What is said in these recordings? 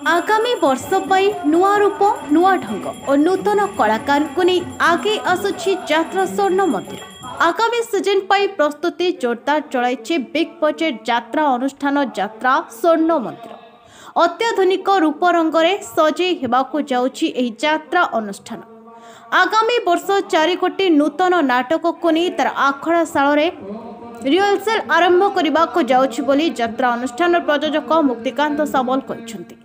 आगामी वर्ष पर नुआ रूप नुआ ढंग और नूतन कलाकार को नहीं आगे आसुची यात्रा स्वर्ण मंदिर। आगामी सीजन पर प्रस्तुति जोरदार चलाई बिग बजेट यात्रा अनुष्ठान यात्रा स्वर्ण मंदिर। अत्याधुनिक रूप रंगरे सजई हेबाकु जाउची एही यात्रा अनुष्ठान। आगामी वर्ष 4 कोटी नूतन नाटक को नहीं तार आखड़ा साल रिहर्सल आरंभ करने को जाउछि बोली यात्रा अनुष्ठान प्रयोजक मुक्तिकांत सामल कहते।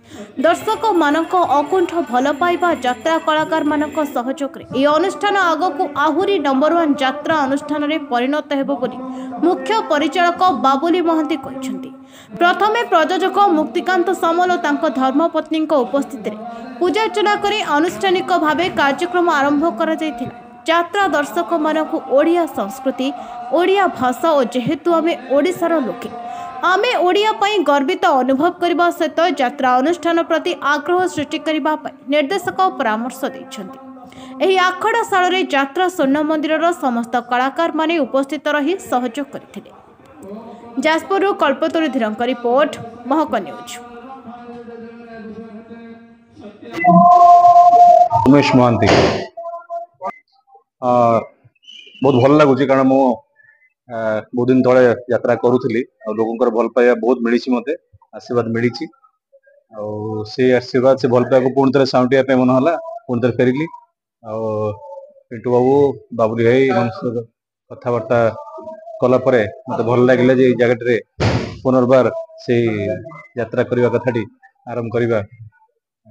दर्शक मानक अकुंठ भल पाइबा यात्रा कलाकार मानक सहयोग रे अनुष्ठान आगको आहुरी नंबर 1 यात्रा अनुष्ठान रे परिणत हेबो बोली मुख्य परिचालक बाबुली महांती कहते। प्रथमे प्रयोजक मुक्तिकांत सामल और तांको धर्मपत्नी उपस्थित पूजार्चना कर आनुष्ठानिक भाव कार्यक्रम आरंभ कर यात्रा दर्शक मानक ओडिया संस्कृति ओडिया भाषा और जेहेतु आमे ओडिशार लोके आमे ओडिया पई गर्वित अनुभव करबा सहित यात्रा अनुष्ठान प्रति आग्रह सृष्टि करबा पई निर्देशक परामर्श दैछन्ति। एही आखड़ा साल रे यात्रा स्वर्ण मंदिरर समस्त कलाकार माने उपस्थित रही सहयोग करथिले। जाजपुर कल्पतरु धीरंक रिपोर्ट महक न्यूज। उमेश महांती बहुत भल लगुच कारण मु बहुत दिन तले यात्रा करूली लोक भल पाइबा बहुत मिली मत आशीर्वाद मिली से आशीर्वाद से भल पाइबा पुणी थे साउंटिया मन है पुणी थे फेरिली पिंटू बाबू बाबुली भाई कथबार्ता कलापर मत भल लगे जगह पुनर्बार से यात्रा करने कथाटी आरंभ करवा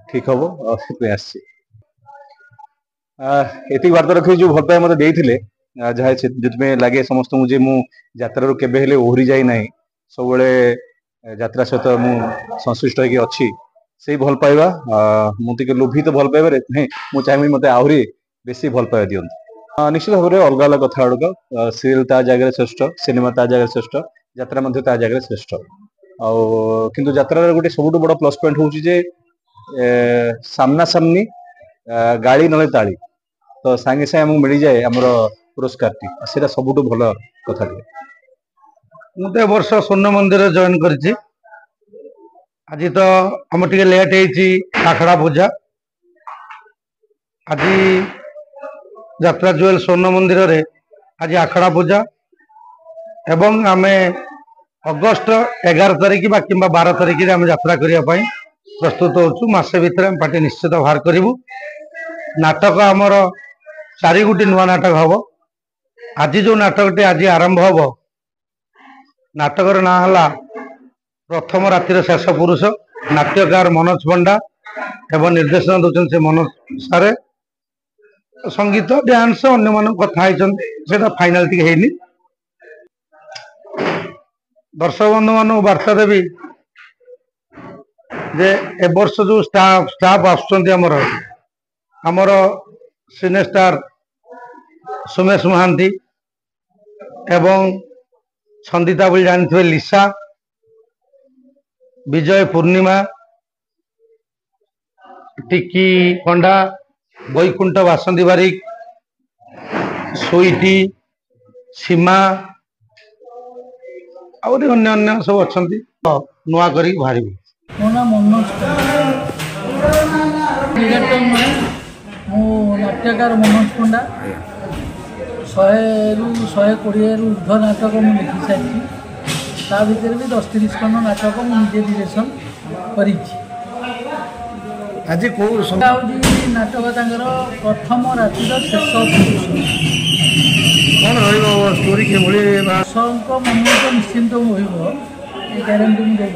ठीक हम आस एति वार्ता रखी जो भल पाए मत जहाँ जो लगे समस्त मुझे यात्रा केबे ओहरी जाई ना सब यात्रा सहित मु संश्लिष्ट अच्छी से भल पाइबा मुझे लोभित भल पाइबार मुझे चाहिए मत आहरी बेसी भल पाइबा दिखाँ निश्चित भाव में अलग अलग कथा गुड़क सीरियल ता जगह श्रेष्ठ सिनेमा ता जगह श्रेष्ठ यात्रा ता जगह श्रेष्ठ किंतु यात्रा गोटे सब बड़ प्लस पॉइंट हूँ जे सामना सामनी गाड़ी ना ताली तो सांगे सांगे मिल जाए आमर पुरस्कार टी सब भल कथा। मुझे वर्ष स्वर्ण मंदिर जॉइन कर आज तो आम टे लेट आखड़ा पूजा आज यात्रा जुएल स्वर्ण मंदिर रे आज आखड़ा पूजा एवं आमे अगस्ट 11 तारिख बा कि 12 तारिख आम यात्रा करने प्रस्तुत होचु मासे भितर पार्टी निश्चित बाहर करूँ। नाटक आमर 4 गोटी नुआ नाटक हम आज जो नाटक आज आरंभ हम नाटकर ना है प्रथम रातिर शेष पुरुष नाट्यकार मनोज पंडा एवं निर्देशन दौरान से मनोज सारे संगीत डांस अन्य मान कथा फाइनाल टी है दर्शक बंधु मान वार्ता देवी जे ए वर्ष जो स्टाफ आमर आमर सिने स्टार सुमेश महांती एवं छंदिता बोली जानते लिसा विजय पूर्णिमा टिकी पंडा बैकुंठ बासंती बारिक स्वीटी सीमा आहरी अन्य सब अच्छा नुआ कर बाहर। मो नाम मनोज नाट्यकार मनोज पंडा 100 ରୁ 120 ऊर्ध नाटक मुझे लिखी सारी ता भर भी 10-30 खंड नाटक मुझे डिरेक्शन कर आज कौ नाटक प्रथम रातिर शेष कौन स्टोरी के दर्शक मन तो निश्चिंत हो ग्यारंटी मुझे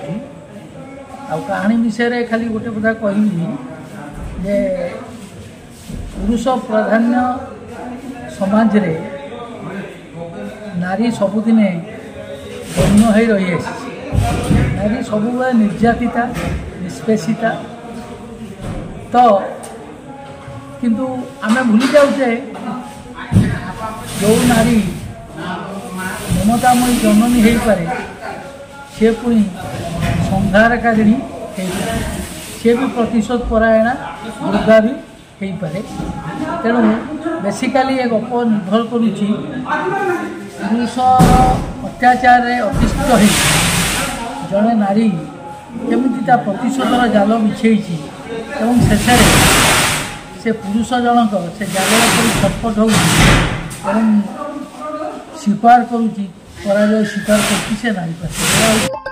आ कहानी विषय खाली गोटे कथा कहबी जे पुरुष प्राधान्य समाज रे नारी सबुदिने गण्य हो रही नारी सब निर्यातिता निष्पेषिता तो किंतु आमे भूली जाऊे जो नारी ममतामयी जननी हो पारे सी पुणी संहारकारिणी सी भी प्रतिशोध परायणा दुर्गा भी हो पारे तेणु बेसिकाली एक गप निर्भर करुच्ची पुरुष अत्याचार अतिष्ठ हो जड़े नारी केमी ता प्रतिशोधर जाल बिछे शेष से पुरुष जनक से जाल छटपट हो स्वीकार करुच्ची पराजय स्वीकार कर